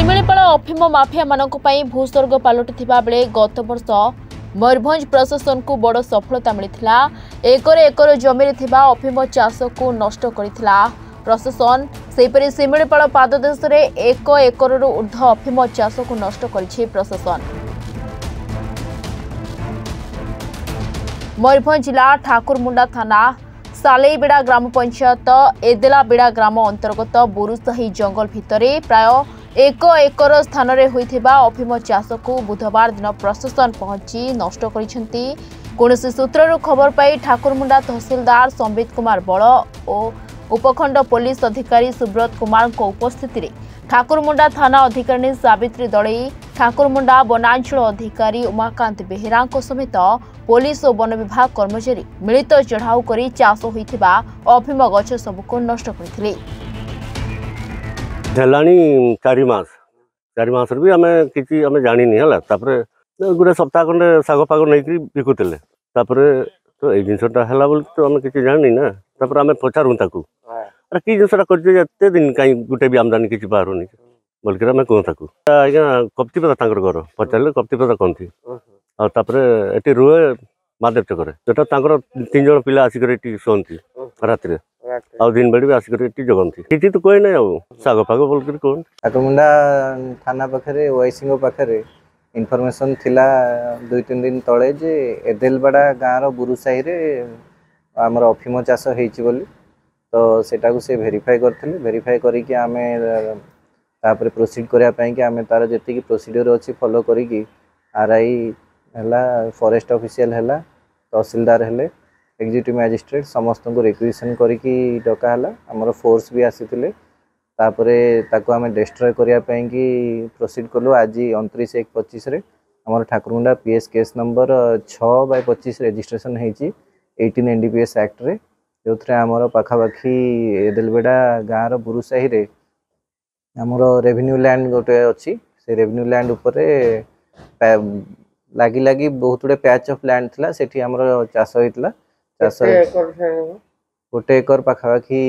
Similipal अफिम mafia मानक पई भूस्वर्ग पलटिथिबा बेले गत वर्ष मयूरभंज प्रशासन को बड़ सफलता मिलिथिला। एकर एकर जमीरे थिबा अफिम चाष को नष्ट करिथिला प्रशासन। सेपरि शिमिलीपाल पाददेश रे 1 एकररु ऊर्ध्व अफिम चाष को नष्ट करिछि प्रशासन। मयूरभंज जिला ठाकुरमुंडा थाना सालेईबेड़ा ग्राम पंचायत एदेलाबेड़ा ग्राम अंतर्गत बुरुसाही जंगल भितरे प्राय 1 एकर स्थान रे होइथिबा अफिम चाष को बुधवार दिन प्रशासन पहुंची नष्ट करिसेंती। कोनोसी सूत्ररु खबर पाई ठाकुरमुंडा तहसीलदार संबित कुमार बळ और उपखंड पुलिस अधिकारी सुब्रत कुमार को उपस्थिति रे ठाकुरमुंडा थाना अधिकारी सावित्री दलई, ठाकुरमुंडा वनांचल अधिकारी उमाकांत बेहेरा समेत पुलिस और वन विभाग कर्मचारी मिलित चढ़ाऊ करी चाष होइथिबा अफिम गछ सबको नष्ट करथिले। हेलानी 4 मास भी आमे किछि आमे जानि नि हला। तापरे गुरे सप्ताह खंडे साग पाग नै कि बिकुतले। तापरे तो ए जिनसटा हला बोल तो आमे किछि जानि ना। तापरे आमे पचारु ताकू अरे की जिनसटा करजे एते दिन काई गुटे भी आमदानी किछि बाहरुनी बोलकर आमे कोन ताकू आज्ञा कप्तिपदा तांकर घर पचारले कप्तिपदा कोनथि आ तापरे एटी रुए मादेव चकरे जेटा तांकर 3 जण पिला आसी करे एटी सोंती रात्रि आ दिन बेड भी आसी करे एटी जगंती किछि तो कोइ नै आ साग पाग बोलकर कोन ठाकुरमुंडा थाना पाखरे वाइसिंग पाखरे इनफॉरमेशन थिला 2-3 दिन तळे जे एदेलबड़ा गाँव बुरुसाही रे हमर अफिम चाष हेछि बोली तो सेटा को से वेरीफाई करथिले। वेरीफाई करी कि आमे तापर प्रोसीड करिया पई कि आमे तार जति की प्रोसीजर अछि फॉलो करी कि आरआई हला फॉरेस्ट ऑफिशियल हला तहसीलदार हेले एग्जीक्यूटिव मैजिस्ट्रेट समस्त को रिक्वेशन करी कि डका हला हमर फोर्स भी आसीथिले। तापरे ताको आमे डिस्ट्रॉय करिया पई कि प्रोसीड करलो। आज 29/1/25 रे हमर Thakurmunda PS case number 6/25 registration हेछि 18 एनडीपीएस एक्ट रे जोथरे हमर पाखापाखी एदेलबेड़ा गाँव बुरुसाही रे हमर रेवेन्यू लैंड गोटे अच्छी से रेवेन्यू लैंड उपरे लागी लागी बहुत गुड़े पैच ऑफ लैंड थिला सेठी हमर चाष होइतला। चाष गोटे एकर पाखापाखी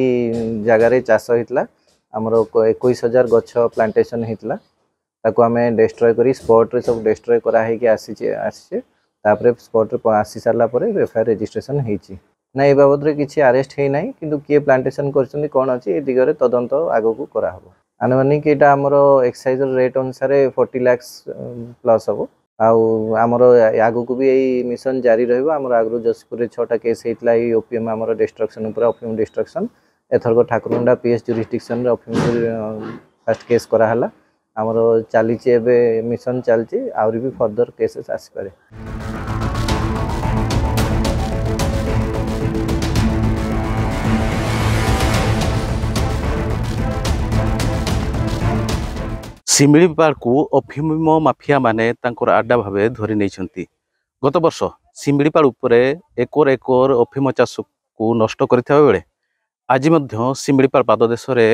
जगह रे चाष होइतला हमर 21,000 गछ प्लांटेशन होइतला। ताको आमे डिस्ट्रॉय करी स्पॉट रे सब डिस्ट्रॉय करा हे कि आसीचे तापरे स्पॉट रे आसी सारला परे एफआईआर रजिस्ट्रेशन हेछि ना। ए बाबद रे किछि अरेस्ट हे नाही किंतु किए प्लांटेशन करछन कोन अछि ए दिगरे तदंत आगो को करा हबो। आनुमानिक एटा हमरो एक्साइज रेट अनुसार 40 लाख प्लस हबो। आउ हमरो आगो को भी ए मिशन जारी रहबो। हमरो आगरो जसपुर रे 6टा केस हेतला ए ओपीएम हमरो डिस्ट्रक्शन ऊपर अफिम डिस्ट्रक्शन एथरको ठाकुरमुंडा पीएस जुरिस्डिक्शन रे अफिम फर्स्ट केस करा हला। हमरो चालीचे एबे मिशन चलची आउरी भी फर्दर केसेस आसी पारे। शिमिलीपाल को अफिम माफिया माने तांकर आड्डा भावे धरी नहीं। गत वर्ष शिमिलीपाल उपरे 1 एकर अफिम चाष को नष्ट करथिबा बेले आज मध्य शिमिलीपाल पाददेश रे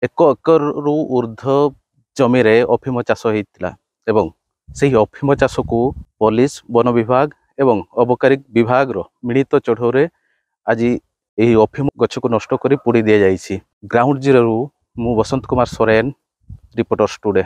1 एकरु ऊर्ध्व जमी रे अफिम चाष होइतिला एवं सही अफिम चाष को पुलिस वन विभाग एवं अबकारी विभाग रो मिलित चढ़ऊ रे आज यही अफिम गछ को नष्ट करी पोड़ी दिया जाइछि। ग्राउंड जीरो मु बसंत कुमार सोरेन रिपोर्टर स्टूडियो।